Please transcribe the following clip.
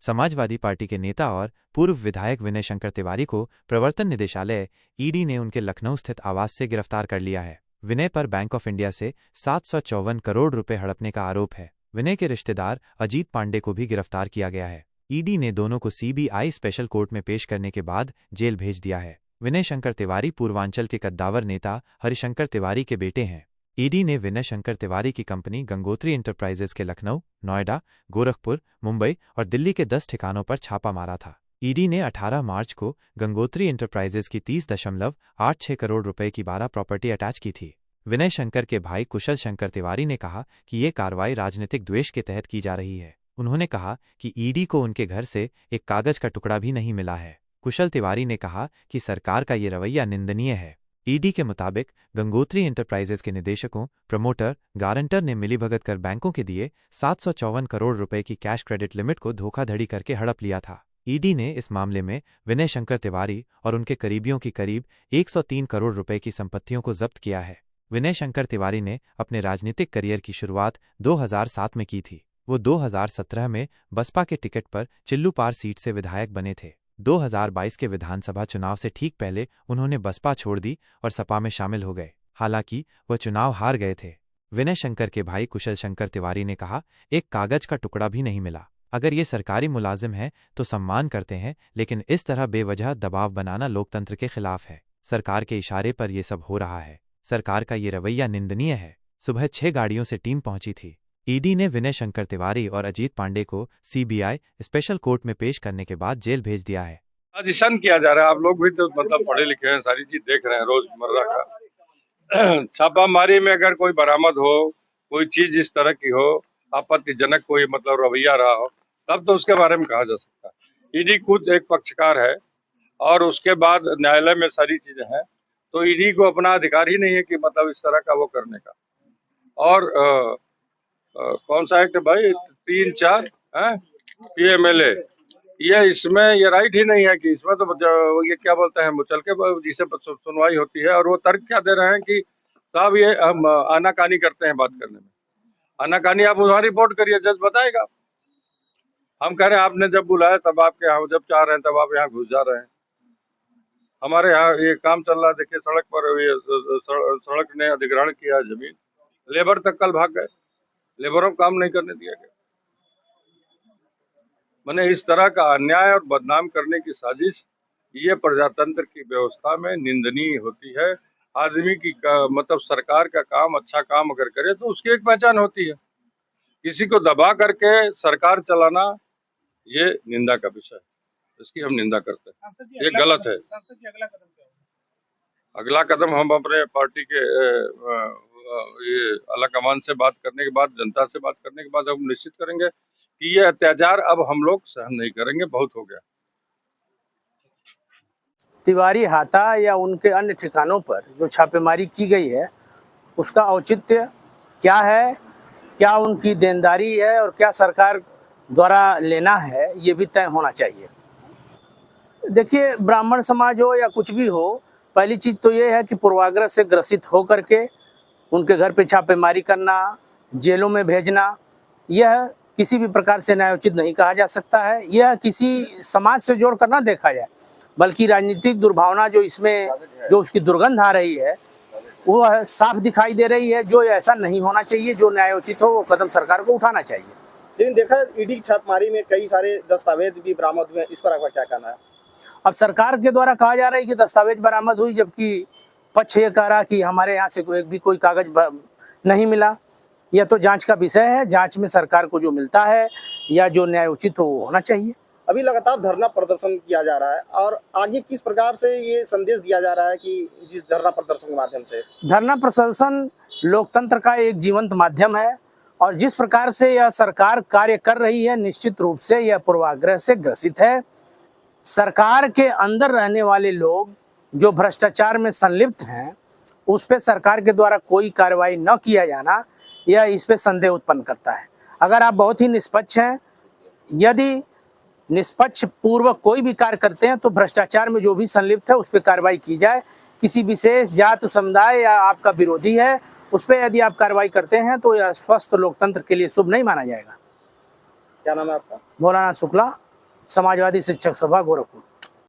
Samajwadi party के नेता और पूर्व विधायक विनय शंकर तिवारी को प्रवर्तन निदेशालय ईडी ने उनके लखनऊ स्थित आवास से गिरफ्तार कर लिया है। विनय पर बैंक ऑफ इंडिया से 754 करोड़ रुपए हड़पने का आरोप है। विनय के रिश्तेदार अजीत पांडे को भी गिरफ्तार किया गया है। ईडी ने दोनों को सीबीआई स्पेशल कोर्ट में पेश करने के बाद जेल भेज दिया है। विनय शंकर तिवारी पूर्वांचल के कद्दावर नेता हरिशंकर तिवारी के बेटे हैं। ईडी ने विनय शंकर तिवारी की कंपनी गंगोत्री इंटरप्राइजेज के लखनऊ, नोएडा, गोरखपुर, मुंबई और दिल्ली के 10 ठिकानों पर छापा मारा था। ईडी ने 18 मार्च को गंगोत्री इंटरप्राइजेज की 30.86 करोड़ रुपए की 12 प्रॉपर्टी अटैच की थी। विनय शंकर के भाई कुशल शंकर तिवारी ने कहा कि ये कार्रवाई राजनीतिक द्वेष के तहत की जा रही है। उन्होंने कहा कि ईडी को उनके घर से एक कागज का टुकड़ा भी नहीं मिला है। कुशल तिवारी ने कहा कि सरकार का ये रवैया निंदनीय है। ईडी के मुताबिक गंगोत्री इंटरप्राइजेज के निदेशकों, प्रमोटर, गारंटर ने मिलीभगत कर बैंकों के दिए 754 करोड़ रुपए की कैश क्रेडिट लिमिट को धोखाधड़ी करके हड़प लिया था। ईडी ने इस मामले में विनय शंकर तिवारी और उनके करीबियों की करीब 103 करोड़ रुपए की संपत्तियों को जब्त किया है। विनय शंकर तिवारी ने अपने राजनीतिक करियर की शुरुआत 2007 में की थी। वो 2017 में बसपा के टिकट पर चिल्लूपार सीट से विधायक बने थे। 2022 के विधानसभा चुनाव से ठीक पहले उन्होंने बसपा छोड़ दी और सपा में शामिल हो गए। हालांकि वह चुनाव हार गए थे। विनय शंकर के भाई कुशल शंकर तिवारी ने कहा, एक कागज का टुकड़ा भी नहीं मिला। अगर ये सरकारी मुलाजिम है तो सम्मान करते हैं, लेकिन इस तरह बेवजह दबाव बनाना लोकतंत्र के खिलाफ है। सरकार के इशारे पर यह सब हो रहा है। सरकार का ये रवैया निंदनीय है। सुबह 6 गाड़ियों से टीम पहुंची थी। ईडी ने विनय शंकर तिवारी और अजीत पांडे को सीबीआई स्पेशल कोर्ट में पेश करने के बाद जेल भेज दिया है। साजिशन किया जा रहा है। आप लोग भी तो मतलब पढ़े लिखे हैं, सारी चीज देख रहे हैं रोजमर्रा का। छापामारी में अगर कोई बरामद हो, कोई चीज इस तरह की हो, आपत्तिजनक कोई मतलब रवैया रहा हो, तब तो उसके बारे में कहा जा सकता है। ईडी खुद एक पक्षकार है और उसके बाद न्यायालय में सारी चीजें हैं, तो ईडी को अपना अधिकार ही नहीं है कि मतलब इस तरह का वो करने का। और कौन सा एक्ट भाई 3-4 है PMLA, ये इसमें ये राइट ही नहीं है कि इसमें तो ये क्या बोलते हैं मुचल के जिसे सुनवाई होती है। और वो तर्क क्या दे रहे हैं कि साहब ये हम आनाकानी करते हैं बात करने में। आनाकानी आप वहाँ रिपोर्ट करिए, जज बताएगा। हम कह रहे हैं आपने जब बुलाया तब आपके यहाँ, जब चाह रहे हैं तब आप यहाँ घुस जा रहे हैं। हमारे यहाँ ये काम चल रहा है, देखिए सड़क पर ये सड़क ने अधिग्रहण किया जमीन, लेबर तक कल भाग गए, लेबरों को काम नहीं करने दिया गया। मैंने इस तरह का अन्याय और बदनाम करने की साजिश ये प्रजातंत्र की व्यवस्था में निंदनीय होती है। आदमी की मतलब सरकार का काम, अच्छा काम अगर करे तो उसकी एक पहचान होती है। किसी को दबा करके सरकार चलाना ये निंदा का विषय है, इसकी हम निंदा करते हैं। ये गलत है। अगला कदम हम अपने पार्टी के ये आला कमान से बात करने के बाद, जनता से बात करने के बाद हम निश्चित करेंगे कि ये अत्याचार अब हम लोग सहन नहीं करेंगे, बहुत हो गया। तिवारी हाता या उनके अन्य ठिकानों पर जो छापेमारी की गई है उसका औचित्य क्या है, क्या उनकी देनदारी है और क्या सरकार द्वारा लेना है, ये भी तय होना चाहिए। देखिए, ब्राह्मण समाज हो या कुछ भी हो, पहली चीज़ तो ये है कि पूर्वाग्रह से ग्रसित हो करके उनके घर पे छापेमारी करना, जेलों में भेजना, यह किसी भी प्रकार से न्यायोचित नहीं कहा जा सकता है। यह किसी समाज से जोड़ कर ना देखा जाए, बल्कि राजनीतिक दुर्भावना जो इसमें जो उसकी दुर्गंध आ रही है वो साफ दिखाई दे रही है। जो ऐसा नहीं होना चाहिए, जो न्यायोचित हो वो कदम सरकार को उठाना चाहिए। लेकिन देखा ईडी की छापेमारी में कई सारे दस्तावेज भी बरामद हुए, इस पर आपका क्या कहना है? अब सरकार के द्वारा कहा जा रहा है कि दस्तावेज बरामद हुई, जबकि पक्ष ये कह रहा कि हमारे यहाँ से कोई कागज नहीं मिला। यह तो जांच का विषय है। जांच में सरकार को जो मिलता है या जो न्यायोचित हो वो होना चाहिए। अभी लगातार धरना प्रदर्शन किया जा रहा है और आगे किस प्रकार से ये संदेश दिया जा रहा है कि जिस धरना प्रदर्शन के माध्यम से? धरना प्रदर्शन लोकतंत्र का एक जीवंत माध्यम है और जिस प्रकार से यह सरकार कार्य कर रही है, निश्चित रूप से यह पूर्वाग्रह से ग्रसित है। सरकार के अंदर रहने वाले लोग जो भ्रष्टाचार में संलिप्त हैं, उस पर सरकार के द्वारा कोई कार्रवाई न किया जाना, यह इस पे संदेह उत्पन्न करता है। अगर आप बहुत ही निष्पक्ष हैं, यदि निष्पक्ष पूर्वक कोई भी कार्य करते हैं तो भ्रष्टाचार में जो भी संलिप्त है उस पर कार्रवाई की जाए। किसी विशेष जात समुदाय या आपका विरोधी है उस पर यदि आप कार्रवाई करते हैं तो यह स्वस्थ लोकतंत्र के लिए शुभ नहीं माना जाएगा। क्या नाम है आपका? भोलानाथ शुक्ला, समाजवादी शिक्षक सभा गोरखपुर।